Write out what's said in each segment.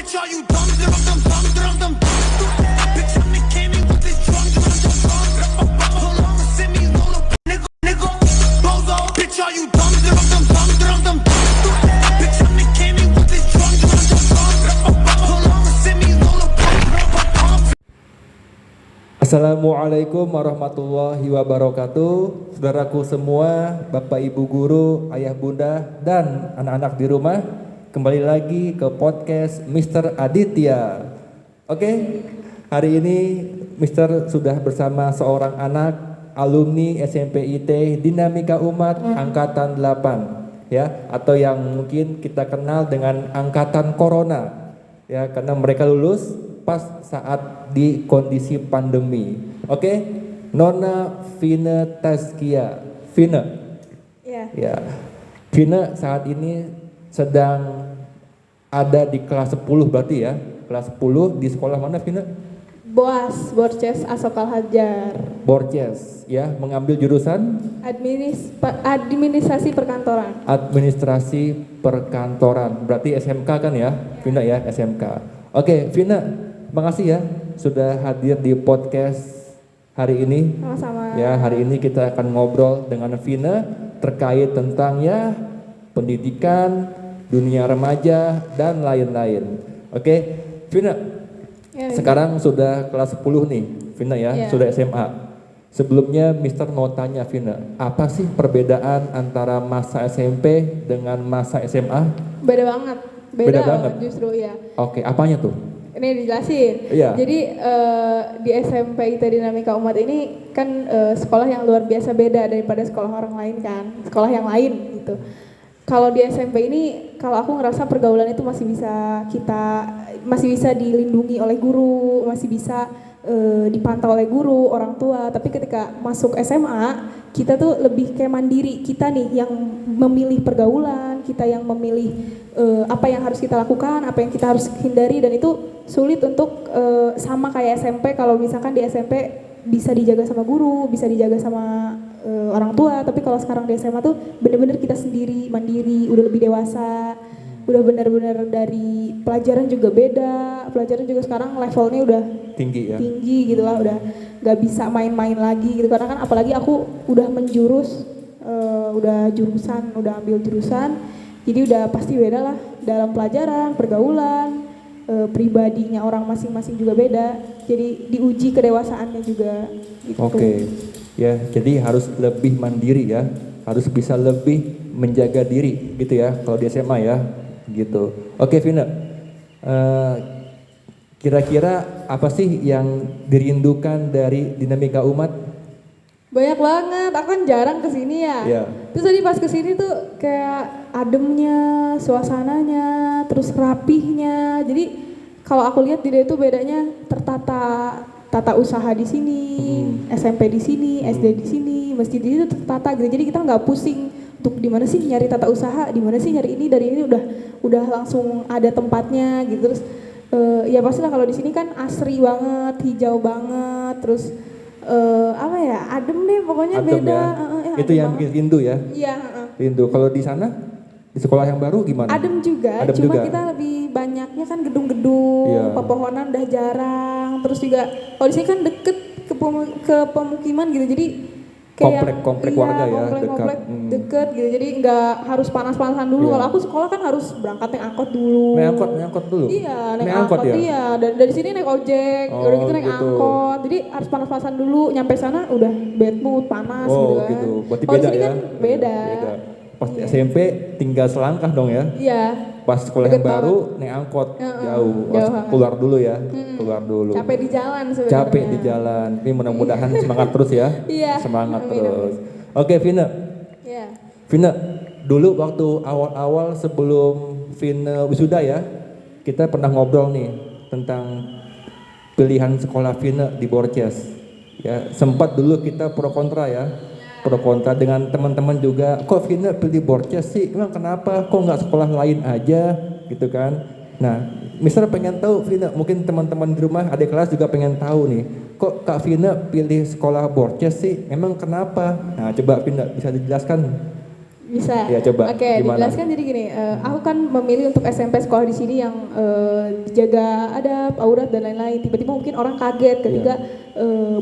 Bitch, are you dumb? Dum. Bitch, I'm the king with this drum. Hold on, send me roll up, nigga. Bozo. Bitch, are you dumb? Dum. Bitch, I'm the king with this drum. Hold on, send me roll up, Assalamualaikum warahmatullahi wabarakatuh. Saudaraku semua, Bapak Ibu guru, ayah bunda, dan anak-anak di rumah, kembali lagi ke podcast Mr. Aditya. Oke, hari ini Mr. sudah bersama seorang anak alumni SMP IT Dinamika Umat angkatan 8 ya, atau yang mungkin kita kenal dengan angkatan Corona ya, karena mereka lulus pas saat di kondisi pandemi. Oke, Nona Vina Taskia. Vina. Ya. Vina saat ini sedang ada di kelas 10 berarti ya. Kelas 10 di sekolah mana Vina? BOAS, Borces Asokal Hajar. Borces ya, mengambil jurusan Administrasi Perkantoran. Administrasi Perkantoran. Berarti SMK kan ya? Vina ya, SMK. Oke, Vina, makasih ya sudah hadir di podcast hari ini. Sama-sama. Ya, hari ini kita akan ngobrol dengan Vina terkait tentang ya pendidikan, dunia remaja dan lain-lain. Oke, Vina. Ya, sekarang sudah kelas 10 nih, Vina ya, sudah SMA. Sebelumnya Mister mau tanya Vina, apa sih perbedaan antara masa SMP dengan masa SMA? Beda banget. Beda banget justru ya. Oke, apanya tuh? Ini dijelasin. Iya. Jadi di SMP IT Dinamika Umat ini kan sekolah yang luar biasa beda daripada sekolah orang lain kan, sekolah yang lain gitu. Kalau di SMP ini, kalau aku ngerasa pergaulan itu masih bisa dilindungi oleh guru, masih bisa dipantau oleh guru, orang tua. Tapi ketika masuk SMA, kita tuh lebih kayak mandiri. Kita nih yang memilih pergaulan, kita yang memilih apa yang harus kita lakukan, apa yang kita harus hindari, dan itu sulit untuk sama kayak SMP. Kalau misalkan di SMP bisa dijaga sama guru, bisa dijaga sama orang tua, tapi kalau sekarang di SMA tuh bener-bener kita sendiri, mandiri, udah lebih dewasa, udah bener-bener dari pelajaran juga beda, pelajaran juga sekarang levelnya udah tinggi ya, tinggi gitu lah, udah gak bisa main-main lagi gitu, karena kan apalagi aku udah menjurus, udah ambil jurusan, jadi udah pasti beda lah dalam pelajaran, pergaulan, pribadinya orang masing-masing juga beda, jadi diuji kedewasaannya juga gitu. Oke. Ya, jadi harus lebih mandiri ya, harus bisa lebih menjaga diri gitu ya kalau di SMA ya, gitu. Oke Vina, kira-kira apa sih yang dirindukan dari Dinamika Umat? Banyak banget, aku kan jarang kesini ya. Yeah. Terus tadi pas kesini tuh kayak ademnya, suasananya, terus rapihnya. Jadi kalau aku lihat di dia itu bedanya tata usaha di sini, SMP di sini, SD di sini, masjid di sini tertata gitu. Jadi kita nggak pusing untuk di mana sih nyari tata usaha, di mana sih nyari ini, dari ini udah langsung ada tempatnya gitu. Terus ya pastilah kalau di sini kan asri banget, hijau banget, terus apa ya, adem deh pokoknya, adem beda. Ya. Itu yang bikin rindu ya? Iya. Rindu. Kalau di sana di sekolah yang baru gimana? Adem juga, cuma kita lebih banyaknya kan gedung-gedung, pepohonan udah jarang, terus juga kalau di sini kan deket ke pemukiman gitu, jadi kayak komplek warga ya, deket gitu, jadi nggak harus panas-panasan dulu. Kalau aku sekolah kan harus berangkat naik angkot dulu. Naik angkot dulu? Iya, naik angkot ya? Iya, dan dari sini naik ojek, udah gitu naik angkot, jadi harus panas-panasan dulu, nyampe sana udah bad mood, panas gitu kan. Gitu. Berarti kalau beda di sini ya? kan beda. Pas SMP tinggal selangkah dong ya? Iya. Pas sekolah yang baru naik angkot jauh keluar dulu ya, keluar dulu. Capek di jalan sebenarnya. Capek di jalan. Ini mudah-mudahan semangat terus ya. Iya. Semangat terus. Oke Vina. Iya. Vina, dulu waktu awal-awal sebelum Vina wisuda ya, kita pernah ngobrol nih tentang pilihan sekolah Vina di Borces. Ya, sempat dulu kita pro kontra ya. Pro kontra dengan teman-teman juga, kok Vina pilih Borces sih, emang kenapa, kok nggak sekolah lain aja gitu kan. Nah, Mister pengen tahu Vina, mungkin teman-teman di rumah adik kelas juga pengen tahu nih, kok Kak Vina pilih sekolah Borces sih, emang kenapa? Nah coba Vina bisa dijelaskan. Bisa. Ya, coba. Oke, Gimana? dijelaskan jadi gini. Aku kan memilih untuk SMP sekolah di sini yang dijaga adab, aurat dan lain-lain. Tiba-tiba mungkin orang kaget ketika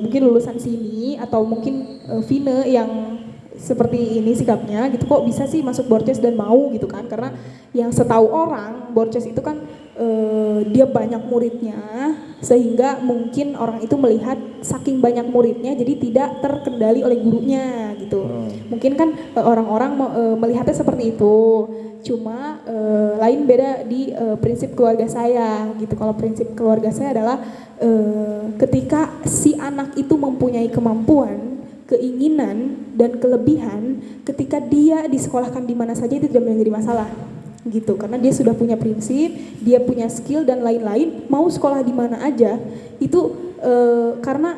mungkin lulusan sini atau mungkin Vina yang seperti ini sikapnya gitu, kok bisa sih masuk Borces dan mau gitu kan? Karena yang setahu orang Borces itu kan dia banyak muridnya, sehingga mungkin orang itu melihat saking banyak muridnya jadi tidak terkendali oleh gurunya gitu. Mungkin kan orang-orang melihatnya seperti itu. Cuma lain beda di prinsip keluarga saya gitu. Kalau prinsip keluarga saya adalah ketika si anak itu mempunyai kemampuan, keinginan dan kelebihan, ketika dia disekolahkan di mana saja itu tidak menjadi masalah gitu, karena dia sudah punya prinsip, dia punya skill dan lain-lain, mau sekolah di mana aja itu karena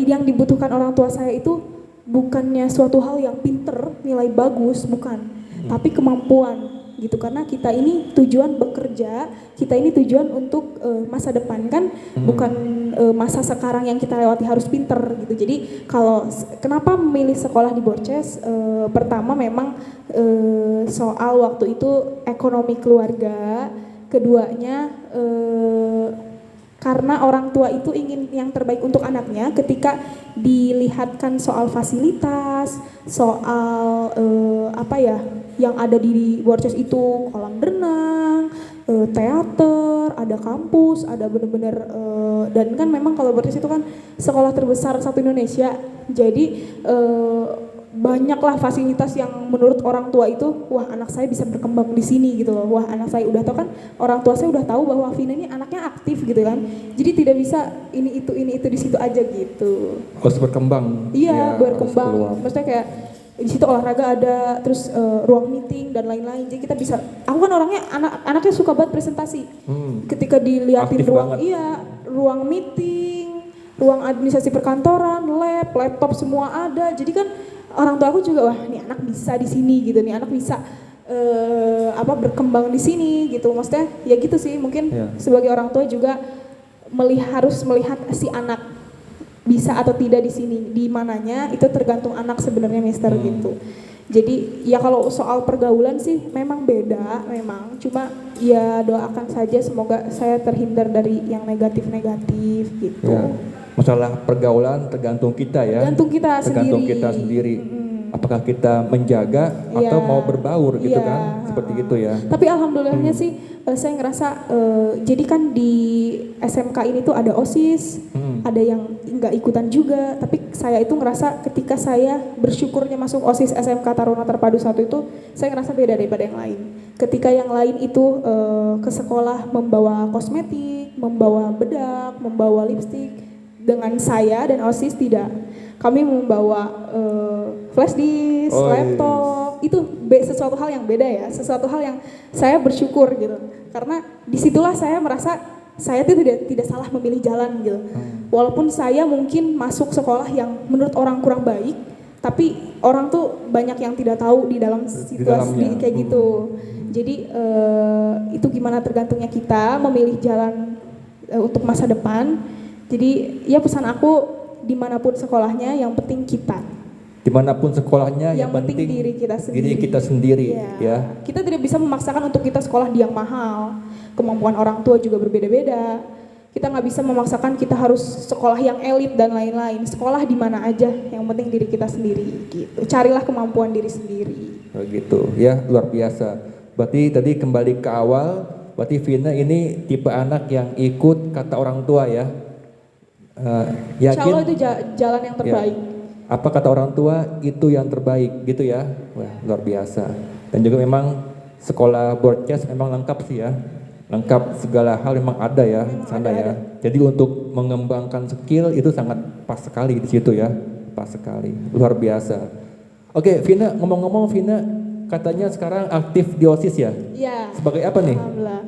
yang dibutuhkan orang tua saya itu bukannya suatu hal yang pinter, nilai bagus, bukan, tapi kemampuan gitu, karena kita ini tujuan bekerja, kita ini tujuan untuk masa depan kan, bukan masa sekarang yang kita lewati harus pinter gitu. Jadi kalau kenapa memilih sekolah di Borces, pertama memang soal waktu itu ekonomi keluarga, keduanya karena orang tua itu ingin yang terbaik untuk anaknya. Ketika dilihatkan soal fasilitas, soal yang ada di Borces itu kolam renang, teater, ada kampus, ada benar-benar dan kan memang kalau Borces itu kan sekolah terbesar satu Indonesia, jadi banyaklah fasilitas yang menurut orang tua itu, wah anak saya bisa berkembang di sini gitu loh, wah anak saya udah tahu kan, orang tua saya udah tahu bahwa Vina ini anaknya aktif gitu kan, jadi tidak bisa ini itu di situ aja gitu. Harus berkembang. Iya, Ya, berkembang. Maksudnya kayak di situ olahraga ada, terus ruang meeting dan lain-lain. Jadi kita bisa. Aku kan orangnya anaknya suka banget presentasi. Ketika dilihatin Aktif ruang, banget. ruang meeting, ruang administrasi perkantoran, lab, laptop semua ada. Jadi kan orang tua aku juga, wah nih anak bisa di sini gitu, nih anak bisa berkembang di sini gitu. Maksudnya ya gitu sih. Mungkin sebagai orang tua juga harus melihat si anak bisa atau tidak di sini, di mananya itu tergantung anak sebenarnya Mister gitu. Jadi ya kalau soal pergaulan sih memang beda, memang cuma ya doakan saja semoga saya terhindar dari yang negatif-negatif gitu. Ya. Masalah pergaulan tergantung kita ya. Tergantung kita sendiri. Apakah kita menjaga atau mau berbaur gitu kan, seperti itu ya. Tapi alhamdulillahnya sih saya ngerasa jadi kan di SMK ini tuh ada OSIS, ada yang nggak ikutan juga, tapi saya itu ngerasa ketika saya bersyukurnya masuk OSIS SMK Taruna Terpadu 1 itu, saya ngerasa beda daripada yang lain. Ketika yang lain itu ke sekolah membawa kosmetik, membawa bedak, membawa lipstik, dengan saya dan OSIS tidak. Kami membawa flash disk, laptop, itu sesuatu hal yang beda ya, sesuatu hal yang saya bersyukur gitu. Karena disitulah saya merasa saya tuh tidak salah memilih jalan gitu. Walaupun saya mungkin masuk sekolah yang menurut orang kurang baik, tapi orang tuh banyak yang tidak tahu di dalam situasi kayak gitu. Jadi itu gimana tergantungnya kita memilih jalan untuk masa depan. Jadi ya pesan aku, dimanapun sekolahnya yang penting kita. Dimanapun sekolahnya yang penting diri kita sendiri. Diri kita sendiri ya. Kita tidak bisa memaksakan untuk kita sekolah di yang mahal. Kemampuan orang tua juga berbeda-beda. Kita nggak bisa memaksakan kita harus sekolah yang elit dan lain-lain. Sekolah di mana aja, yang penting diri kita sendiri gitu. Carilah kemampuan diri sendiri. Begitu ya, luar biasa. Berarti tadi kembali ke awal, berarti Vina ini tipe anak yang ikut kata orang tua ya. Yakin? Insya Allah itu jalan yang terbaik. Ya. Apa kata orang tua itu yang terbaik gitu ya. Wah, luar biasa. Dan juga memang sekolah Borces memang lengkap sih ya. Lengkap segala hal memang ada ya di sana ya. Jadi untuk mengembangkan skill itu sangat pas sekali di situ ya. Pas sekali. Luar biasa. Oke, Vina, ngomong-ngomong Vina katanya sekarang aktif di OSIS ya? Iya. Sebagai apa nih? Alhamdulillah.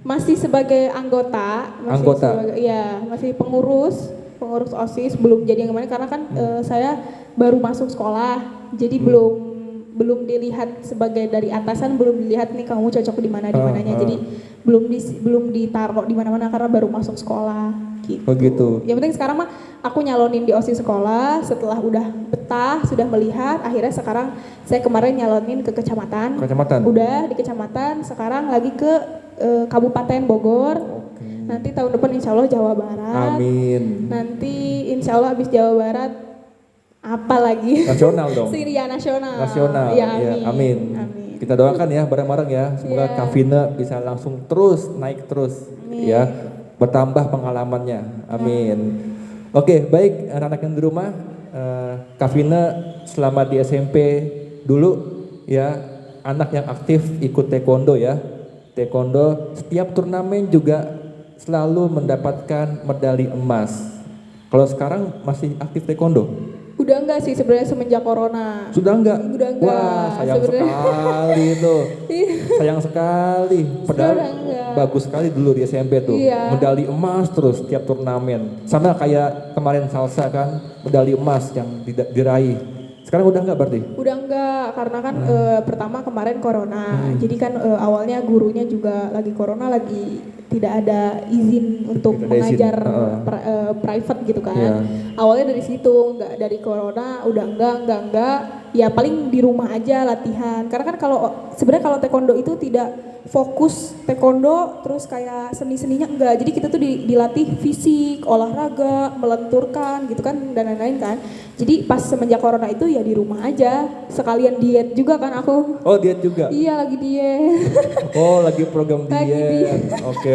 Masih sebagai anggota. Masih pengurus OSIS, belum jadi yang kemarin karena kan saya baru masuk sekolah, jadi belum dilihat sebagai dari atasan, belum dilihat nih kamu cocok di mananya, jadi belum ditaruh di mana-mana karena baru masuk sekolah gitu. Oh gitu. Yang penting sekarang mah aku nyalonin di OSIS sekolah, setelah udah betah, sudah melihat, akhirnya sekarang saya kemarin nyalonin ke kecamatan. Kecamatan? Udah di kecamatan, sekarang lagi ke Kabupaten Bogor. Oke. Nanti tahun depan insya Allah Jawa Barat. Amin. Nanti insya Allah habis Jawa Barat apa lagi? Nasional dong. Syria nasional. Nasional. Ya, Ya, amin. amin. Kita doakan ya bareng-bareng ya. Semoga Iya. Kak Vina bisa langsung terus naik terus Amin. ya. Bertambah pengalamannya. Amin. Oke, baik anak-anak yang di rumah, Kak Vina selama di SMP dulu ya anak yang aktif ikut taekwondo ya. Taekwondo setiap turnamen juga selalu mendapatkan medali emas. Kalau sekarang masih aktif taekwondo? Udah enggak sih sebenarnya semenjak corona. Sudah enggak? Udah enggak. Wah, sayang sebenarnya. sekali tuh. Sayang sekali. Padahal Sudah enggak. bagus sekali dulu di SMP tuh. Iya. Medali emas terus tiap turnamen. Sama kayak kemarin salsa kan, medali emas yang diraih. Sekarang udah enggak berarti? Udah enggak, karena kan pertama kemarin corona. Jadi kan awalnya gurunya juga lagi corona, lagi tidak ada izin untuk Tidak ada izin, mengajar heeh. private gitu kan. Iya. Awalnya dari situ, enggak dari corona, udah enggak. Ya paling di rumah aja latihan. Karena kan kalau sebenarnya kalau taekwondo itu tidak fokus taekwondo terus kayak seni-seninya enggak. Jadi kita tuh dilatih fisik, olahraga, melenturkan gitu kan dan lain-lain kan. Jadi pas semenjak corona itu ya di rumah aja. Sekalian diet juga kan aku. Oh, diet juga? Iya lagi diet. Oh, lagi program Lagi diet. Oke.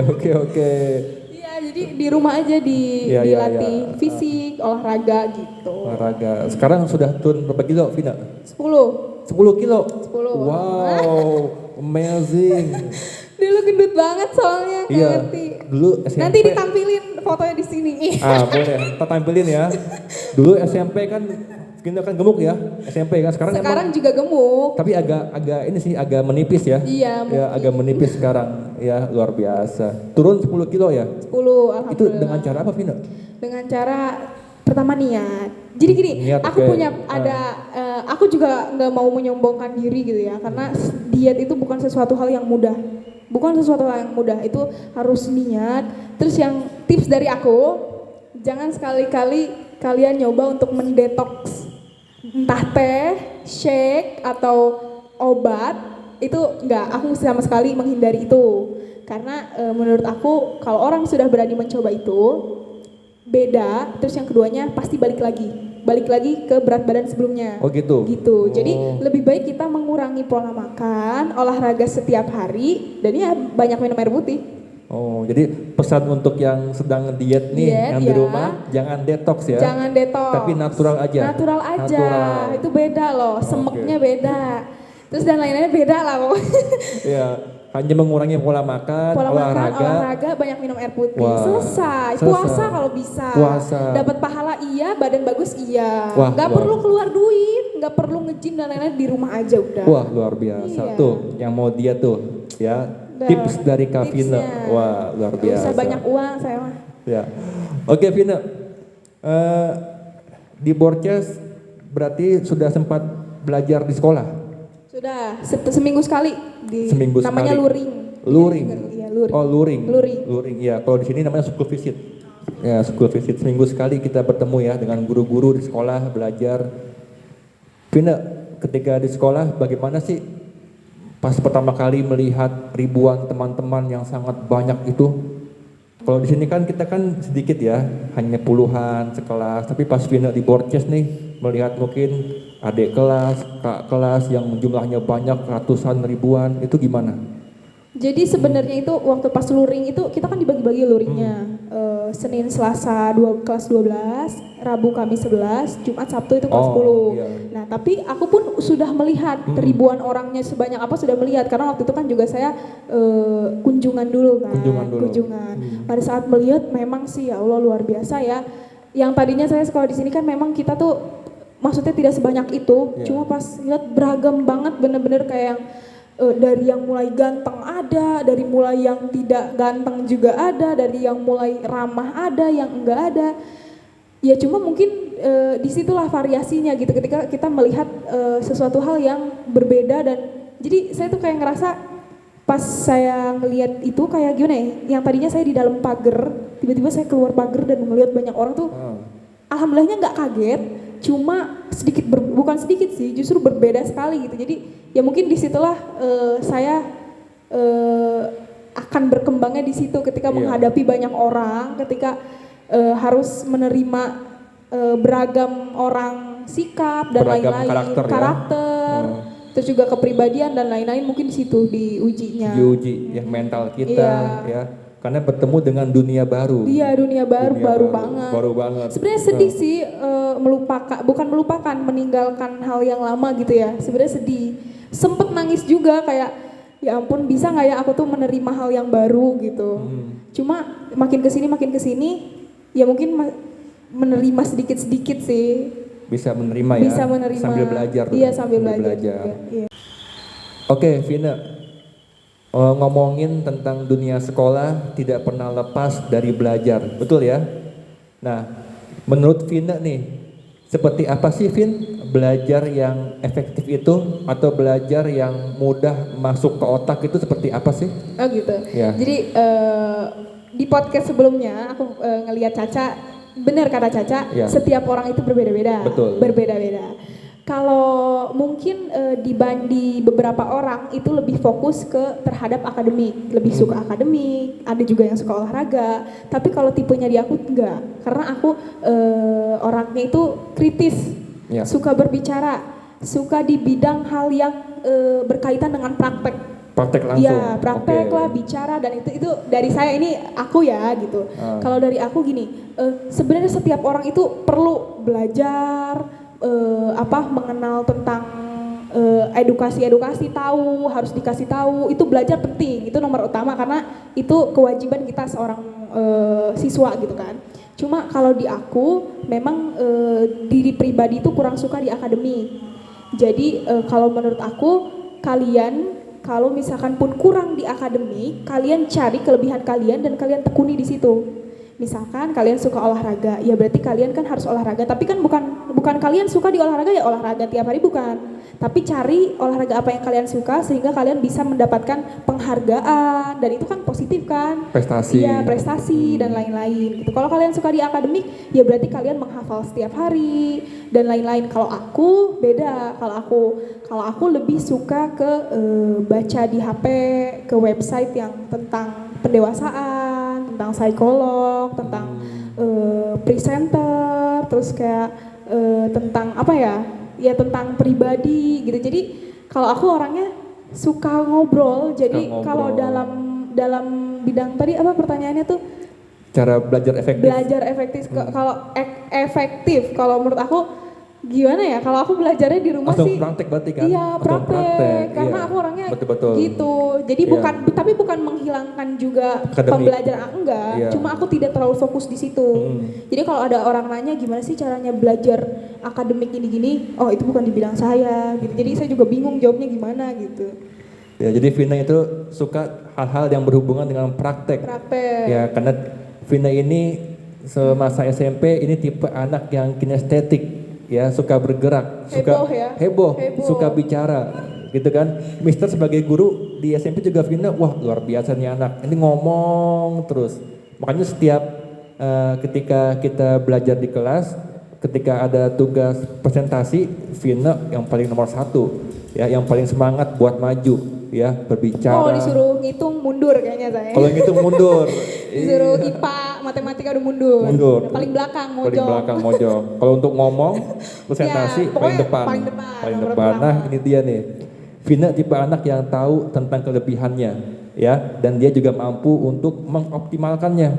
Iya jadi di rumah aja Iya, dilatih iya. fisik, olahraga gitu. Olahraga. Sekarang sudah turun berapa kilo, Vina? 10. 10 kilo? 10. Wow, amazing. Dulu gendut banget soalnya nggak Iya, ngerti. dulu SMP. Nanti ditampilin fotonya di sini. Boleh, kita tampilin ya. Dulu SMP kan, kita kan gemuk ya, SMP kan. Sekarang Sekarang emang, juga gemuk. tapi agak ini sih, agak menipis ya. Iya, Ya, agak menipis sekarang. Ya, luar biasa. Turun 10 kilo ya? 10 alhamdulillah. Itu dengan cara apa, Vina? Dengan cara pertama niat. Jadi gini, Niat, aku oke. punya aku juga nggak mau menyombongkan diri gitu ya, karena diet itu bukan sesuatu hal yang mudah. Bukan sesuatu hal yang mudah, itu harus niat. Terus yang tips dari aku, jangan sekali-kali kalian nyoba untuk mendetoks entah teh, shake atau obat. Itu enggak, aku sama sekali menghindari itu. Karena menurut aku kalau orang sudah berani mencoba itu beda, terus yang keduanya pasti balik lagi ke berat badan sebelumnya. Oh gitu? Gitu, jadi Oh. lebih baik kita mengurangi pola makan, olahraga setiap hari, dan ya banyak minum air putih. Oh, jadi pesan untuk yang sedang diet nih, Diet, yang di ya. rumah, jangan detox ya. Jangan detox. Tapi natural aja. Natural aja, Natural. itu beda loh, semeknya beda. Terus dan lain-lainnya beda lah pokoknya. Iya, hanya mengurangi pola makan, Pola makan, olahraga. olahraga, banyak minum air putih. Wah, Selesai. selesai. Puasa kalau bisa. Puasa. Dapat pahala iya, badan bagus iya. Wah, Nggak luar- perlu keluar duit, nggak perlu nge-gym dan lain-lain, di rumah aja udah. Wah, luar biasa. Iya. Tuh, yang mau diet tuh, ya. Udah. Tips dari Kak Vina. Tipsnya. Wah, luar Nggak biasa. usah banyak uang saya mah. Ya. Oke, Vina. Di Borces berarti sudah sempat belajar di sekolah? Sudah seminggu sekali di Seminggu namanya sekali. luring. Luring. Iya, luring. Oh, luring. Luring. Luring. Ya, kalau di sini namanya school visit. Ya, school visit seminggu sekali kita bertemu ya dengan guru-guru di sekolah belajar. Vina, ketika di sekolah bagaimana sih pas pertama kali melihat ribuan teman-teman yang sangat banyak itu? Kalau di sini kan kita kan sedikit ya, hanya puluhan sekelas. Tapi pas Vina di Borces nih melihat mungkin adik kelas, kak kelas yang jumlahnya banyak ratusan ribuan, itu gimana? Jadi sebenarnya itu waktu pas luring itu kita kan dibagi-bagi luringnya. Senin, Selasa kelas 12, Rabu, Kamis 11, Jumat, Sabtu itu kelas 10. Iya. Nah, tapi aku pun sudah melihat ribuan orangnya sebanyak apa, sudah melihat karena waktu itu kan juga saya kunjungan dulu kan. Kunjungan dulu. Pada saat melihat memang sih ya Allah luar biasa ya. Yang tadinya saya sekolah di sini kan memang kita tuh maksudnya tidak sebanyak itu, Iya. cuma pas lihat beragam banget, bener-bener kayak yang dari yang mulai ganteng ada, dari mulai yang tidak ganteng juga ada, dari yang mulai ramah ada, yang enggak ada. Ya cuma mungkin disitulah variasinya gitu ketika kita melihat sesuatu hal yang berbeda. Dan jadi saya tuh kayak ngerasa pas saya ngelihat itu kayak gimana ya, yang tadinya saya di dalam pagar, tiba-tiba saya keluar pagar dan melihat banyak orang tuh alhamdulillahnya nggak kaget, cuma bukan sedikit sih, justru berbeda sekali gitu. Jadi ya mungkin disitulah saya akan berkembangnya di situ ketika menghadapi banyak orang, ketika harus menerima beragam orang sikap dan Beragam lain-lain, karakter, terus juga kepribadian dan lain-lain, mungkin di situ diujinya. Diuji ya mental kita ya. Karena bertemu dengan dunia baru. Iya, dunia baru banget. Baru banget. Sebenarnya sedih sih bukan melupakan, meninggalkan hal yang lama gitu ya. Sebenarnya sedih. Sempet nangis juga kayak ya ampun, bisa nggak ya aku tuh menerima hal yang baru gitu. Cuma makin kesini ya mungkin menerima sedikit-sedikit sih. Bisa menerima ya. Bisa menerima. Sambil belajar. Iya, sambil belajar. Juga, iya. Oke, Vina. Ngomongin tentang dunia sekolah tidak pernah lepas dari belajar, betul ya? Nah, menurut Vina nih, seperti apa sih Vin belajar yang efektif itu atau belajar yang mudah masuk ke otak itu seperti apa sih? Oh gitu. Ya. Jadi di podcast sebelumnya aku ngelihat Caca, benar kata Caca, Ya. setiap orang itu berbeda-beda. Betul. Berbeda-beda. Kalau mungkin di beberapa orang itu lebih fokus terhadap akademik, lebih suka akademik, ada juga yang suka olahraga. Tapi kalau tipenya di aku enggak, karena aku orangnya itu kritis, Ya. suka berbicara, suka di bidang hal yang berkaitan dengan praktek. Praktek langsung. Iya, praktek Oke. lah, bicara, dan itu dari saya, ini aku ya gitu. Kalau dari aku gini, sebenarnya setiap orang itu perlu belajar, mengenal tentang edukasi, tahu, harus dikasih tahu, itu belajar penting, itu nomor utama karena itu kewajiban kita seorang siswa gitu kan. Cuma kalau di aku memang diri pribadi itu kurang suka di akademik. Jadi kalau menurut aku, kalian kalau misalkan pun kurang di akademik, kalian cari kelebihan kalian dan kalian tekuni di situ. Misalkan kalian suka olahraga, ya berarti kalian kan harus olahraga. Tapi kan bukan kalian suka di olahraga ya olahraga tiap hari, bukan. Tapi cari olahraga apa yang kalian suka sehingga kalian bisa mendapatkan penghargaan, dan itu kan positif kan? Prestasi. Iya, prestasi dan lain-lain gitu. Kalau kalian suka di akademik, ya berarti kalian menghafal setiap hari dan lain-lain. Kalau aku beda. Kalau aku lebih suka ke baca di HP, ke website yang tentang pendewasaan, tentang psikolog, tentang presenter, terus kayak tentang apa ya? Ya tentang pribadi gitu. Jadi kalau aku orangnya suka ngobrol. Jadi kalau dalam bidang tadi apa pertanyaannya tuh? Cara belajar efektif. Belajar efektif. Kalau efektif, kalau menurut aku gimana ya? Kalau aku belajarnya di rumah Langsung sih. praktek berarti kan? Iya, Langsung praktek. Karena iya. aku orangnya Betul-betul. gitu. Jadi tapi bukan menghilangkan juga Akademik. pembelajaran, enggak. Iya. Cuma aku tidak terlalu fokus di situ. Jadi kalau ada orang nanya gimana sih caranya belajar akademik gini-gini, oh itu bukan di bidang saya gitu. Jadi saya juga bingung jawabnya gimana gitu. Ya, jadi Vina itu suka hal-hal yang berhubungan dengan praktek. Praktek. Ya, karena Vina ini semasa SMP ini tipe anak yang kinestetik. Ya, suka bergerak, Heboh ya? heboh, Heboh. suka bicara, gitu kan. Mister sebagai guru di SMP juga Vina, wah luar biasa nih anak, ini ngomong terus. Makanya setiap ketika kita belajar di kelas, ketika ada tugas presentasi, Vina yang paling nomor 1, ya, yang paling semangat buat maju, ya, berbicara. Oh, disuruh ngitung mundur kayaknya saya. Kalau ngitung mundur. Disuruh IPA, matematika udah mundur. Mundur. Paling belakang, mojok. Paling belakang, mojok. Kalau untuk ngomong, presentasi Ya, paling pokoknya depan. paling depan. depan. Nah, ini dia nih. Vina tipe anak yang tahu tentang kelebihannya, ya, dan dia juga mampu untuk mengoptimalkannya,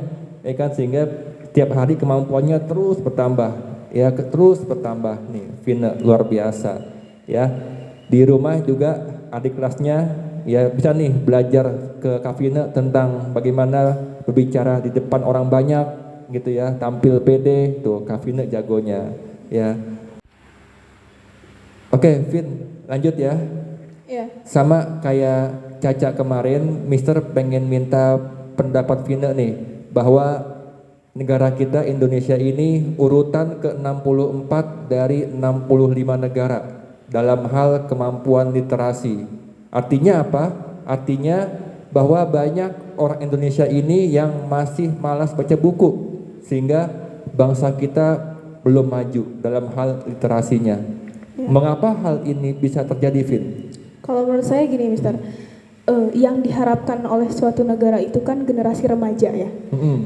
ya kan, sehingga tiap hari kemampuannya terus bertambah, ya, terus bertambah nih. Vina luar biasa, ya. Di rumah juga adik kelasnya, ya, bisa nih belajar ke Kak Vina tentang bagaimana berbicara di depan orang banyak, gitu ya, tampil pede, tuh Kak Vina jagonya, ya. Oke, Vin, lanjut ya. Iya. Sama kayak Caca kemarin, Mister pengen minta pendapat Vina nih, bahwa negara kita Indonesia ini urutan ke-64 dari 65 negara dalam hal kemampuan literasi. Artinya apa? Artinya bahwa banyak orang Indonesia ini yang masih malas baca buku, sehingga bangsa kita belum maju dalam hal literasinya. Ya. Mengapa hal ini bisa terjadi, Vin? Kalau menurut saya gini, Mister, yang diharapkan oleh suatu negara itu kan generasi remaja ya.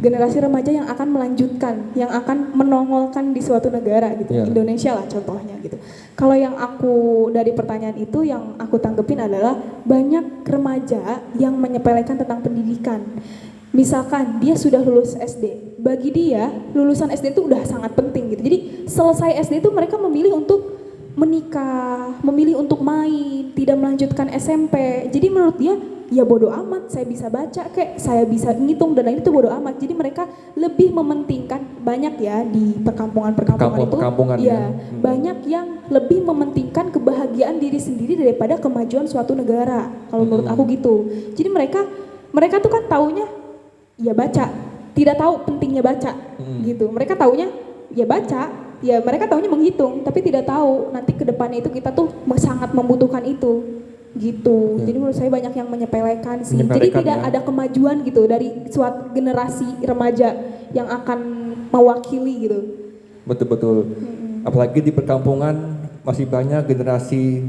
Generasi remaja yang akan melanjutkan, yang akan menongolkan di suatu negara gitu. Yeah. Indonesia lah contohnya gitu. Kalau yang aku dari pertanyaan itu yang aku tanggepin adalah banyak remaja yang menyepelekan tentang pendidikan. Misalkan dia sudah lulus SD, bagi dia lulusan SD itu udah sangat penting gitu. Jadi selesai SD itu mereka memilih untuk menikah, memilih untuk main, tidak melanjutkan SMP. Jadi menurut dia, ya bodoh amat, saya bisa baca kek, saya bisa ngitung dan lain itu bodoh amat. Jadi mereka lebih mementingkan, banyak ya di perkampungan-perkampungan itu, Perkampungan ya banyak yang lebih mementingkan kebahagiaan diri sendiri daripada kemajuan suatu negara. Kalau menurut aku gitu. Jadi mereka tuh kan taunya ya baca, tidak tahu pentingnya baca gitu. Mereka taunya ya baca. Ya mereka tahunya menghitung, tapi tidak tahu nanti ke depannya itu kita tuh sangat membutuhkan itu, gitu. Jadi menurut saya banyak yang menyepelekan sih. Jadi tidak ada kemajuan gitu dari suatu generasi remaja yang akan mewakili gitu. Betul-betul. Apalagi di perkampungan masih banyak generasi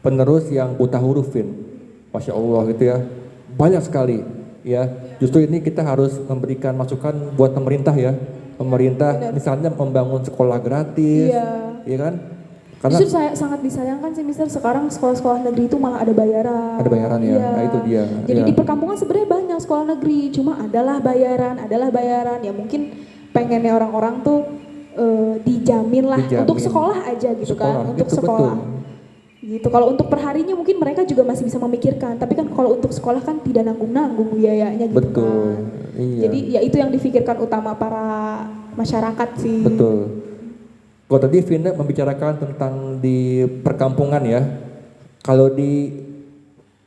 penerus yang buta huruf, Vin. Masya Allah gitu ya. Banyak sekali ya. Justru ini kita harus memberikan masukan buat pemerintah ya. Pemerintah misalnya membangun sekolah gratis, ya kan? Karena justru saya sangat disayangkan sih, Mister, sekarang sekolah-sekolah negeri itu malah ada bayaran. Ada bayaran ya, nah itu dia. Jadi di perkampungan sebenarnya banyak sekolah negeri, cuma adalah bayaran. Ya mungkin pengennya orang-orang tuh dijamin lah untuk sekolah aja gitu kan, untuk gitu, sekolah. Betul. Gitu. Kalau untuk perharinya mungkin mereka juga masih bisa memikirkan, tapi kan kalau untuk sekolah kan tidak nanggung-nanggung biayanya gitu. Betul. Kan. Iya. Jadi ya itu yang difikirkan utama para masyarakat sih. Betul. Kalau tadi Vinda membicarakan tentang di perkampungan ya, kalau di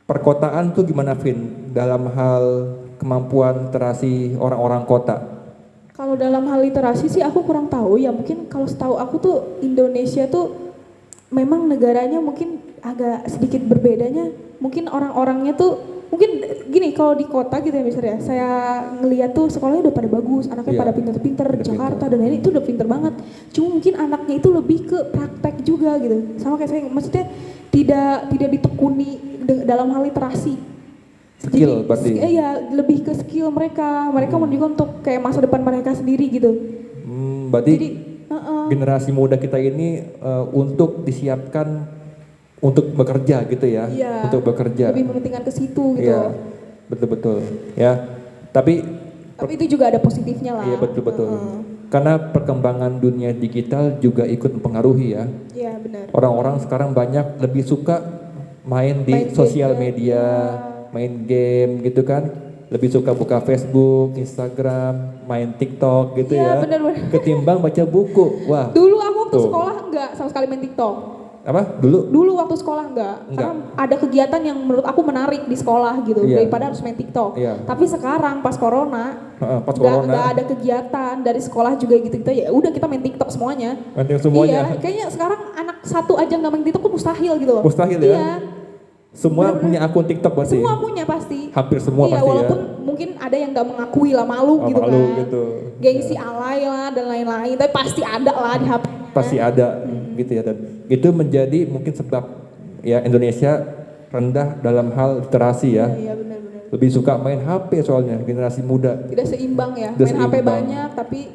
perkotaan tuh gimana, Vin, dalam hal kemampuan literasi orang-orang kota? Kalau dalam hal literasi sih aku kurang tahu ya, mungkin kalau setahu aku tuh Indonesia tuh memang negaranya mungkin agak sedikit berbedanya, mungkin orang-orangnya tuh mungkin gini, kalau di kota gitu ya misalnya, saya ngeliat tuh sekolahnya udah pada bagus, anaknya pada pinter-pinter, Jakarta dan lain itu udah pinter banget. Cuma mungkin anaknya itu lebih ke praktek juga gitu, sama kayak saya, maksudnya tidak ditekuni dalam hal literasi. Skill berarti? Iya, lebih ke skill mereka menunjukkan untuk kayak masa depan mereka sendiri gitu. Berarti jadi, generasi muda kita ini untuk disiapkan untuk bekerja gitu ya, untuk bekerja. Lebih mementingkan ke situ gitu. Iya, betul-betul ya. Tapi itu juga ada positifnya lah. Iya betul-betul. Karena perkembangan dunia digital juga ikut mempengaruhi ya. Iya benar. Orang-orang sekarang banyak lebih suka main di sosial media, main game gitu kan. Lebih suka buka Facebook, Instagram, main TikTok gitu ya. Bener-bener. Ketimbang baca buku. Wah. Dulu aku waktu sekolah enggak sama sekali main TikTok. Apa? Dulu waktu sekolah enggak. Karena ada kegiatan yang menurut aku menarik di sekolah gitu, daripada harus main TikTok. Tapi sekarang pas corona, nggak ada kegiatan dari sekolah juga gitu, ya udah kita main TikTok semuanya. Iya, kayaknya sekarang anak satu aja nggak main TikTok tuh mustahil gitu loh. Mustahil ya? Iya. Semua punya akun TikTok pasti? Semua punya pasti. Hampir semua pasti ya? Walaupun mungkin ada yang nggak mengakui lah, malu gitu kan. Gitu. Gengsi alay lah dan lain-lain, tapi pasti ada lah di HP. Pasti ada gitu ya, dan itu menjadi mungkin sebab ya Indonesia rendah dalam hal literasi ya. Iya benar-benar. Lebih suka main HP soalnya generasi muda. Tidak seimbang ya, main HP banyak tapi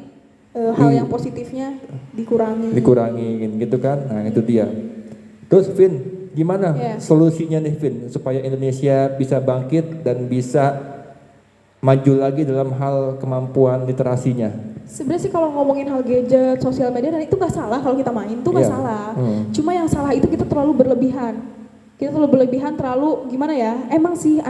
hal yang positifnya dikurangi. Dikurangin gitu kan, nah itu dia. Terus Vin, gimana solusinya nih Vin supaya Indonesia bisa bangkit dan bisa maju lagi dalam hal kemampuan literasinya? Sebenarnya sih kalau ngomongin hal gadget, sosial media dan itu nggak salah, kalau kita main tuh nggak salah. Cuma yang salah itu kita terlalu berlebihan. Kita terlalu berlebihan, terlalu gimana ya? Emang sih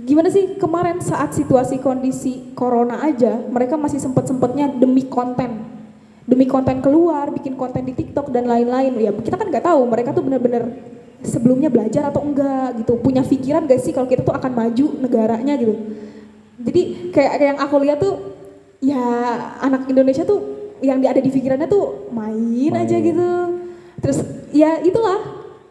gimana sih kemarin saat situasi kondisi corona aja, mereka masih sempet-sempetnya demi konten keluar, bikin konten di TikTok dan lain-lain. Ya kita kan nggak tahu mereka tuh benar-benar sebelumnya belajar atau enggak gitu, punya pikiran gak sih kalau kita tuh akan maju negaranya gitu. Jadi kayak yang aku lihat tuh ya anak Indonesia tuh yang ada di pikirannya tuh main aja gitu. Terus ya itulah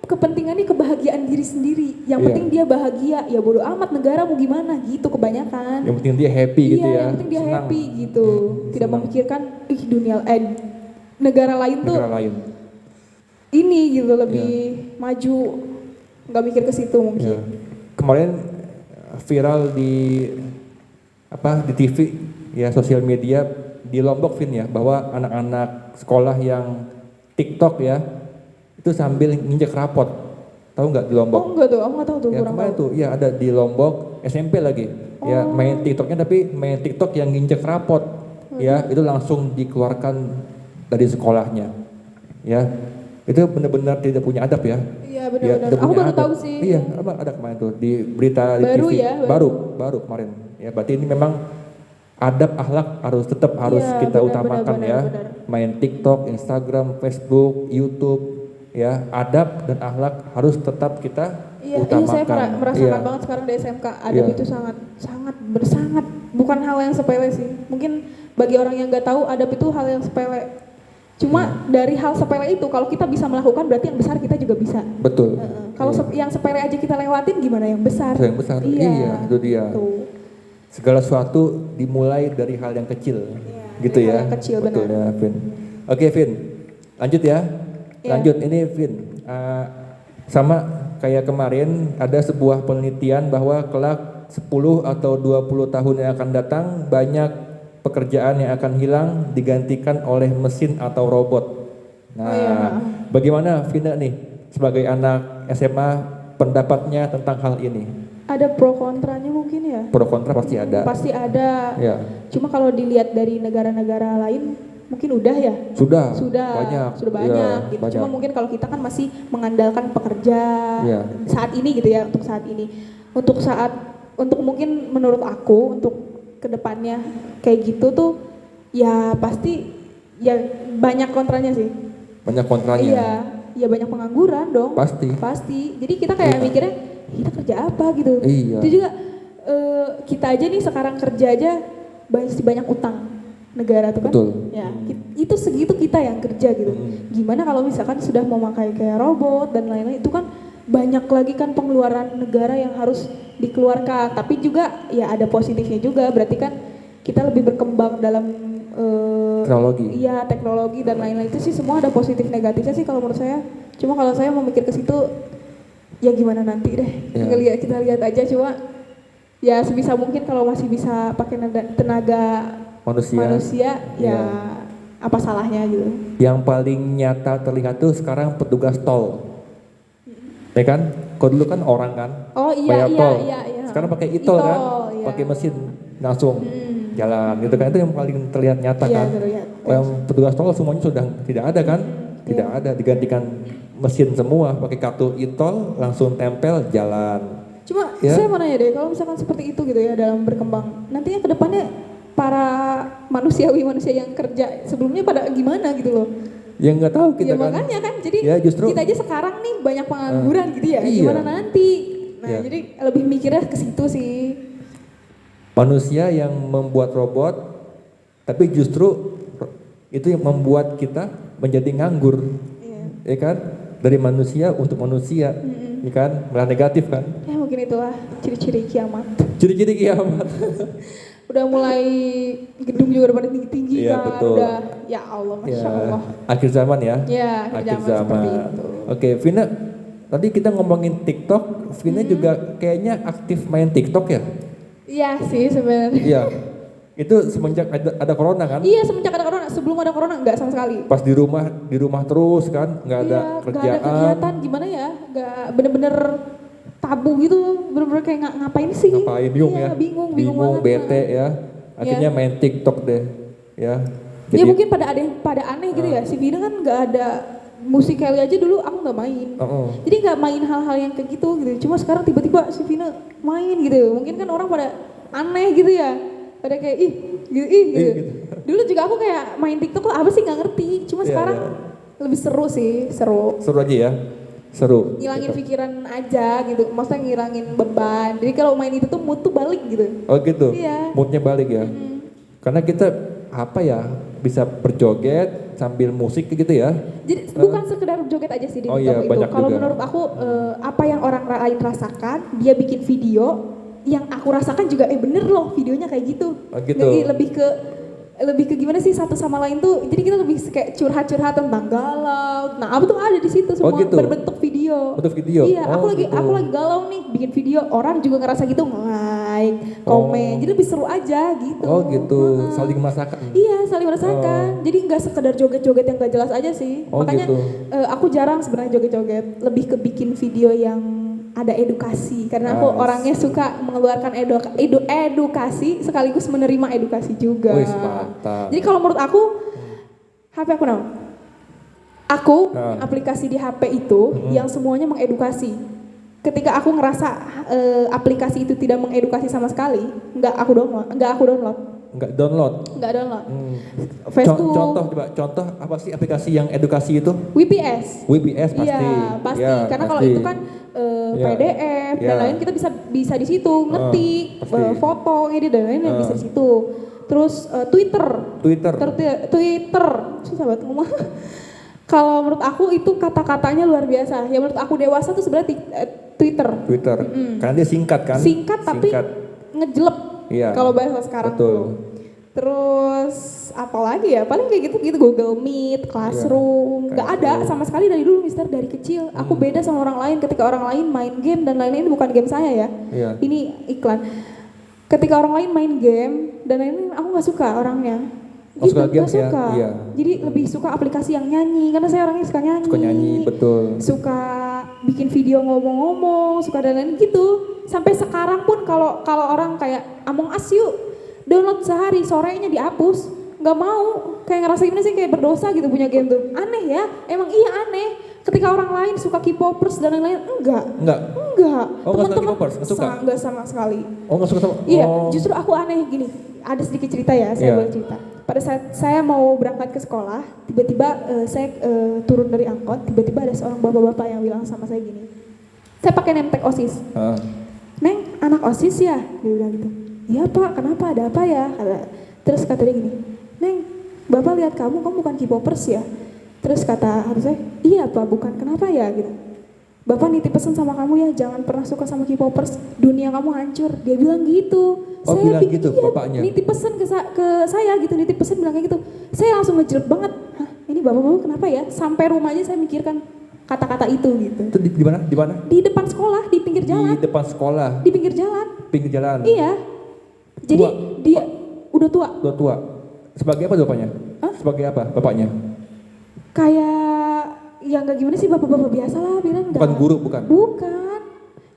kepentingannya kebahagiaan diri sendiri. Yang penting dia bahagia, ya bodo amat negara mau gimana gitu kebanyakan. Yang penting dia happy gitu ya. Yang penting dia happy gitu. Tidak memikirkan dunia negara lain tuh Negara lain. ini gitu lebih maju, nggak mikir ke situ mungkin. Ya. Kemarin viral di TV ya, sosial media di Lombok, Vin, ya, bahwa anak-anak sekolah yang TikTok ya itu sambil nginjek rapot. Tahu nggak di Lombok? Oh enggak tuh, aku nggak tahu tuh. Ya kurang kemarin tahu. tuh, ya ada di Lombok SMP lagi. Ya main TikToknya, tapi main TikTok yang nginjek rapot. Ya itu langsung dikeluarkan dari sekolahnya. Ya itu benar-benar tidak punya adab ya. Iya Ya, benar-benar. tidak Aku punya baru adab. tahu sih. Iya, ada kemarin tuh di berita di Baru TV. ya, Baru kemarin. Ya berarti ini memang adab akhlak harus Iya, kita benar, utamakan benar, ya. benar. Main TikTok, Instagram, Facebook, YouTube, ya adab dan akhlak harus tetap kita Iya, utamakan. saya merasakan Iya. banget sekarang di SMK adab Iya. itu sangat bukan hal yang sepele sih. Mungkin bagi orang yang nggak tahu adab itu hal yang sepele. Cuma dari hal sepele itu kalau kita bisa melakukan berarti yang besar kita juga bisa. Betul. Kalau Iya. yang sepele aja kita lewatin gimana yang besar? Yang besar. Iya, itu dia. Tuh. Segala sesuatu dimulai dari hal yang kecil. Gitu dari ya. hal yang kecil, Betul benar. ya, Vin. Oke, Vin. Lanjut ya. Iya. Lanjut ini, Vin. Sama kayak kemarin ada sebuah penelitian bahwa kelak 10 atau 20 tahun yang akan datang banyak pekerjaan yang akan hilang digantikan oleh mesin atau robot. Nah, iya. bagaimana Vina nih sebagai anak SMA pendapatnya tentang hal ini? Ada pro kontranya mungkin ya? Pro kontra pasti ada. Pasti ada. Ya, Cuma kalau dilihat dari negara-negara lain mungkin udah ya. sudah Sudah banyak banyak Ya, gitu. banyak. Cuma mungkin kalau kita kan masih mengandalkan pekerja Iya. saat ini gitu ya, untuk saat ini. Untuk mungkin menurut aku untuk kedepannya kayak gitu tuh ya pasti ya banyak kontranya sih. banyak kontranya. Iya, ya banyak pengangguran dong. Pasti. Pasti. Jadi kita kayak Iya. mikirnya kita kerja apa gitu. Iya. Itu juga kita aja nih sekarang kerja aja banyak utang negara tuh kan. Betul. Ya, itu segitu kita yang kerja gitu. Gimana kalau misalkan sudah memakai kayak robot dan lain-lain itu kan banyak lagi kan pengeluaran negara yang harus dikeluarkan. Tapi juga ya ada positifnya juga. Berarti kan kita lebih berkembang dalam Teknologi. Iya, teknologi dan lain-lain itu sih semua ada positif negatifnya sih kalau menurut saya. Cuma kalau saya mau mikir ke situ ya gimana nanti deh. Ya. Kita lihat aja cuma ya sebisa mungkin kalau masih bisa pakai tenaga manusia ya Iya. apa salahnya gitu. Yang paling nyata terlihat tuh sekarang petugas tol. Ya kan? Kalau dulu kan orang kan Oh iya bayar iya tol. iya iya. Sekarang pakai e-tol kan? iya. Pakai mesin langsung jalan gitu kan, itu yang paling terlihat nyata Iya, kan. terlihat. Yang petugas tol semuanya sudah tidak ada kan? Tidak ada, digantikan mesin semua, pakai kartu e-tol langsung tempel jalan. Cuma Ya. saya mau nanya deh, kalau misalkan seperti itu gitu ya dalam berkembang, nantinya ke depannya para manusia yang kerja sebelumnya pada gimana gitu loh. Ya nggak tahu kita Ya kan. makanya kan, jadi Ya, justru- kita aja sekarang nih banyak pengangguran gitu ya, iya. gimana nanti? Nah Ya. jadi lebih mikirnya ke situ sih. Manusia yang membuat robot, tapi justru itu yang membuat kita menjadi nganggur, Iya. ya kan? Dari manusia untuk manusia, ya kan? Malah negatif kan? Ya mungkin itulah ciri-ciri kiamat. Ciri-ciri kiamat. Udah mulai gedung juga udah pada tinggi-tinggi Iya, kan, betul. udah ya Allah, masya Allah. Akhir zaman ya. Ya, akhir zaman seperti itu. Oke, Vina, tadi kita ngomongin TikTok, Vina juga kayaknya aktif main TikTok ya? Iya sih sebenarnya. Iya. Itu semenjak ada corona kan? Iya semenjak ada corona, sebelum ada corona enggak sama sekali. Pas di rumah terus kan, nggak ada Iya, kerjaan. nggak ada kegiatan gimana ya, nggak bener-bener tabu gitu, bener-bener kayak ngapain sih? Ngapain, bingung Iya, ya? bingung banget. bete ya. Akhirnya main TikTok deh, ya. Ya mungkin pada aneh gitu ya. Si Vina kan nggak ada musik Kelly aja dulu aku nggak main. Jadi nggak main hal-hal yang kayak gitu gitu. Cuma sekarang tiba-tiba si Vina main gitu. Mungkin kan orang pada aneh gitu ya. Pada kayak ih gitu. gitu. Dulu juga aku kayak main TikTok apa sih nggak ngerti. Cuma Iya, sekarang lebih seru sih, seru. Seru aja ya, seru. Ngilangin pikiran aja gitu, maksudnya ngilangin beban. Jadi kalau main itu tuh mood tuh balik gitu. Oh gitu, Iya. moodnya balik ya. Karena kita apa ya, bisa berjoget sambil musik gitu ya. Jadi bukan sekedar joget aja sih di Oh TikTok iya, itu. banyak Kalau juga. menurut aku apa yang orang lain rasakan, dia bikin video, yang aku rasakan juga bener loh videonya kayak gitu. Oh gitu. Jadi lebih ke lebih ke gimana sih satu sama lain tuh, jadi kita lebih kayak curhat-curhat tentang galau. Nah aku tuh ada di situ semua gitu. berbentuk video. Bentuk video? Iya, Oh, aku gitu. lagi galau nih bikin video, orang juga ngerasa gitu, nge-like, komen, jadi lebih seru aja gitu. Oh gitu, Heeh. saling merasakan. Iya, saling merasakan. Jadi nggak sekedar joget-joget yang gak jelas aja sih. Oh, Makanya gitu. aku jarang sebenarnya joget-joget, lebih ke bikin video yang ada edukasi, karena aku I orangnya see. suka mengeluarkan edukasi sekaligus menerima edukasi juga. Wih, mantap. Jadi kalau menurut aku HP aku nama. Aku Nah. aplikasi di HP itu yang semuanya mengedukasi. Ketika aku ngerasa aplikasi itu tidak mengedukasi sama sekali, nggak aku download. Nggak download. Facebook, Contoh apa sih aplikasi yang edukasi itu? WPS. WPS pasti. Iya, pasti. Ya, Karena kalau pasti. itu kan Iya. PDF dan Iya. lain, kita bisa di situ ngetik, pasti. foto, edit dan lain bisa di situ. Terus Twitter. Susah banget ngomong. Kalau menurut aku itu kata-katanya luar biasa. Ya menurut aku dewasa tuh sebenarnya Twitter. Karena dia singkat kan? Singkat tapi ngejelep. Iya. Kalau bahasa sekarang Betul. tuh. Terus apalagi ya, paling kayak gitu Google Meet, Classroom, nggak ada sama sekali dari dulu Mister, dari kecil. Aku beda sama orang lain, ketika orang lain main game dan lain-lain, ini bukan game saya ya, Iya. ini iklan. Ketika orang lain main game dan lain-lain, aku nggak suka orangnya. Oh, suka nggak games ya? suka. Iya. Jadi lebih suka aplikasi yang nyanyi, karena saya orangnya suka nyanyi. Suka nyanyi, betul. Suka bikin video ngomong-ngomong, suka dan lain gitu. Sampai sekarang pun kalau orang kayak Among Us yuk, download sehari, sorenya dihapus, nggak mau, kayak ngerasa gimana sih, kayak berdosa gitu punya game tuh. Aneh ya, emang iya aneh. Ketika orang lain suka K-popers dan lain-lain, enggak. Oh, nggak suka K-popers, nggak suka? Nggak sama sekali. Oh, nggak suka sama? Iya, Oh. justru aku aneh gini. Ada sedikit cerita ya, saya Iya. boleh cerita. Pada saat saya mau berangkat ke sekolah, tiba-tiba saya turun dari angkot, tiba-tiba ada seorang bapak-bapak yang bilang sama saya gini. Saya pakai name tag OSIS. Neng, anak OSIS ya? Dia bilang gitu. Iya pak, kenapa, ada apa ya? Terus kata dia gini, Neng, bapak lihat kamu bukan K-popers ya? Terus kata saya, iya pak, bukan, kenapa ya? Gitu. Bapak nitip pesan sama kamu ya, jangan pernah suka sama K-popers, dunia kamu hancur. Dia bilang gitu. Oh, bilang gitu bapaknya? Nitip pesan ke saya gitu, nitip pesan bilang kayak gitu. Saya langsung ngejelek banget, hah ini bapak-bapak kenapa ya? Sampai rumah aja saya mikirkan kata-kata itu gitu. Itu di mana? Di mana? Di depan sekolah, di pinggir jalan. Di depan sekolah. Di pinggir jalan. Pinggir jalan. Iya. Jadi Tua. dia udah tua. Udah tua. Sebagai apa bapaknya? Hah? Sebagai apa bapaknya? Kayak ya nggak gimana sih, bapak-bapak biasa lah bilang. Bukan guru, bukan? Bukan.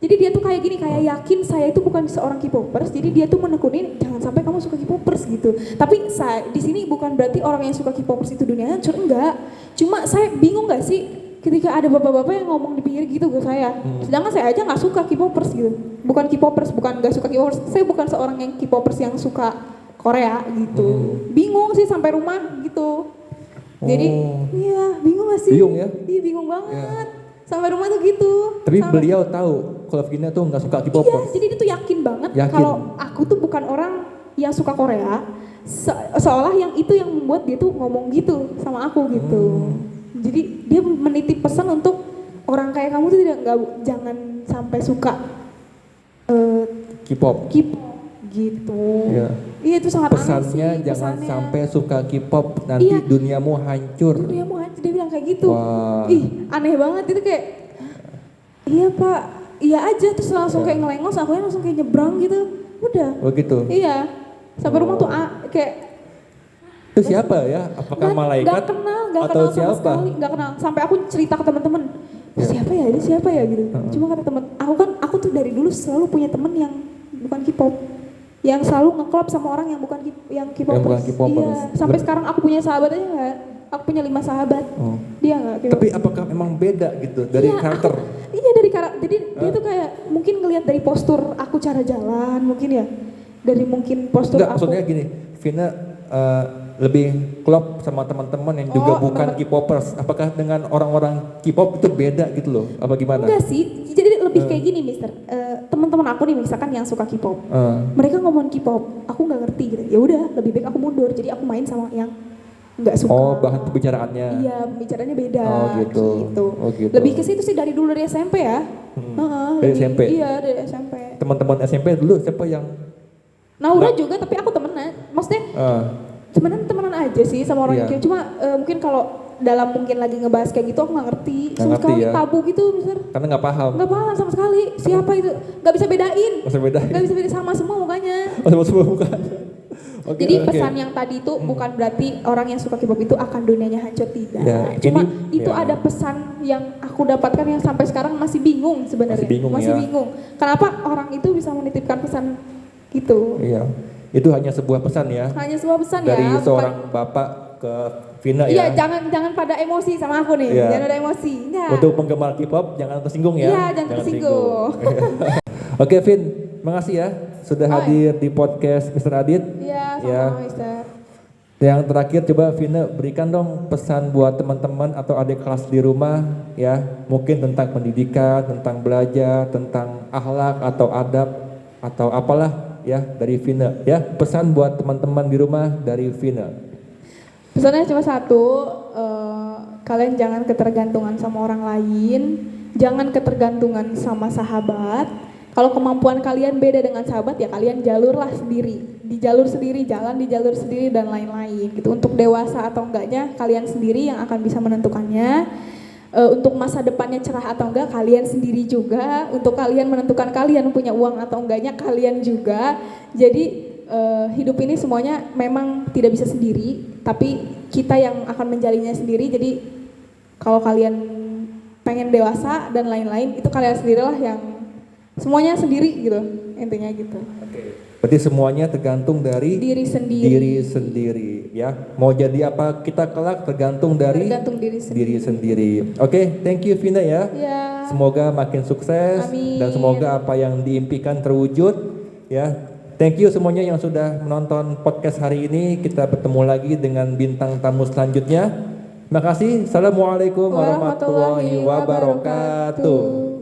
Jadi dia tuh kayak gini, kayak yakin saya itu bukan seorang K-popers, jadi dia tuh menekunin jangan sampai kamu suka K-popers gitu. Tapi di sini bukan berarti orang yang suka K-popers itu dunia hancur, enggak. Cuma saya bingung nggak sih ketika ada bapak-bapak yang ngomong di pinggir gitu ke saya. Sedangkan saya aja nggak suka K-popers gitu. Bukan K-popers, bukan nggak suka K-popers. Saya bukan seorang yang K-popers yang suka Korea gitu. Bingung sih sampai rumah gitu. Jadi, iya bingung gak sih? Bingung ya? Iya bingung banget. Sampai rumah tuh gitu. Tapi Sampai- beliau tahu kalau Vina tuh nggak suka Iya, K-popers. jadi dia tuh yakin banget Yakin. kalau aku tuh bukan orang yang suka Korea. Seolah yang itu yang membuat dia tuh ngomong gitu sama aku gitu. Jadi dia menitip pesan untuk orang kayak kamu tuh jangan sampai suka K-pop. K-pop gitu. Iya. Iya itu sangat aneh Pesannya sih, jangan pesannya. sampai suka K-pop, nanti Iya. duniamu hancur. Dia mau dia bilang kayak gitu. Wah. Ih, aneh banget itu kayak iya pak, iya aja, terus langsung kayak ngelengos, aku langsung kayak nyebrang gitu. Udah. Oh gitu. Iya. Sampai rumah tuh kayak Itu siapa ya? Apakah malaikat Gak kenal atau sama siapa? sekali, gak kenal. Sampai aku cerita ke teman-teman, siapa ya, ini siapa ya gitu. Cuma kata teman, aku tuh dari dulu selalu punya temen yang bukan K-pop, yang selalu ngeklop sama orang yang bukan K-popers. Yang bukan K-popers. Iya. Sampai sekarang aku punya sahabat aja nggak. Aku punya 5 sahabat. Oh. Dia nggak K-pop. Tapi apakah memang beda gitu dari Iya, karakter? Iya dari karakter. Jadi dia tuh kayak mungkin ngelihat dari postur aku cara jalan mungkin ya. Dari mungkin postur Enggak, aku. maksudnya gini, Vina lebih klop sama teman-teman yang juga bukan K-popers. Apakah dengan orang-orang K-pop itu beda gitu loh? Apa gimana? Enggak sih, jadi lebih kayak gini Mister. Teman-teman aku nih misalkan yang suka K-pop, mereka ngomong K-pop, aku nggak ngerti gitu. Ya udah, lebih baik aku mundur. Jadi aku main sama yang nggak suka. Oh, bahan pembicaraannya. Iya, pembicaranya beda. Oh, gitu. Oh, gitu. Lebih ke situ sih dari dulu dari SMP ya. Dari SMP? Iya dari SMP. Teman-teman SMP dulu siapa yang Naura juga, tapi aku temenan. Maksudnya Temenan aja sih sama orang Iya. yang kayak cuma mungkin kalau dalam mungkin lagi ngebahas kayak gitu aku nggak ngerti Nggak sama ngerti sekali ya. tabu gitu misalnya Karena nggak paham. nggak paham sama sekali siapa itu nggak bisa bedain Masa bedain. nggak bisa bedain sama semua mukanya. Sama-sama bukan. Oke, Jadi oke. pesan yang tadi itu bukan berarti orang yang suka K-pop itu akan dunianya hancur, tidak. Ya, Cuma ini- itu ya. ada pesan yang aku dapatkan yang sampai sekarang masih bingung sebenarnya. Masih bingung ya. bingung. Kenapa orang itu bisa menitipkan pesan gitu? Iya. Itu hanya sebuah pesan ya. Hanya sebuah pesan Dari ya. seorang bapak ke Vina Iya, ya. jangan pada emosi sama aku nih. Iya. Jangan ada emosi. Enggak. Untuk penggemar K-pop jangan tersinggung ya. Iya, jangan tersinggung. Oke Vin, makasih ya sudah hadir di podcast Mr. Adit. Iya, sama Ya. Mister. Yang terakhir coba Vina berikan dong pesan buat teman-teman atau adik kelas di rumah ya, mungkin tentang pendidikan, tentang belajar, tentang akhlak atau adab atau apalah ya dari Vina ya. Pesan buat teman-teman di rumah dari Vina. Pesannya cuma satu, kalian jangan ketergantungan sama orang lain, jangan ketergantungan sama sahabat. Kalau kemampuan kalian beda dengan sahabat ya kalian jalurlah sendiri, di jalur sendiri, jalan di jalur sendiri dan lain-lain gitu. Untuk dewasa atau enggaknya kalian sendiri yang akan bisa menentukannya. Untuk masa depannya cerah atau enggak kalian sendiri juga. Untuk kalian menentukan kalian punya uang atau enggaknya kalian juga. Jadi hidup ini semuanya memang tidak bisa sendiri, tapi kita yang akan menjalinnya sendiri. Jadi kalau kalian pengen dewasa dan lain-lain itu kalian sendirilah yang semuanya sendiri gitu, intinya gitu. Berarti semuanya tergantung dari Diri sendiri. diri sendiri ya. Mau jadi apa kita kelak tergantung dari Tergantung diri sendiri. diri sendiri. Oke, thank you Vina ya. Ya. Semoga makin sukses Amin. dan semoga apa yang diimpikan terwujud ya. Thank you semuanya yang sudah menonton podcast hari ini. Kita bertemu lagi dengan bintang tamu selanjutnya. Terima kasih. Assalamualaikum warahmatullahi wabarakatuh.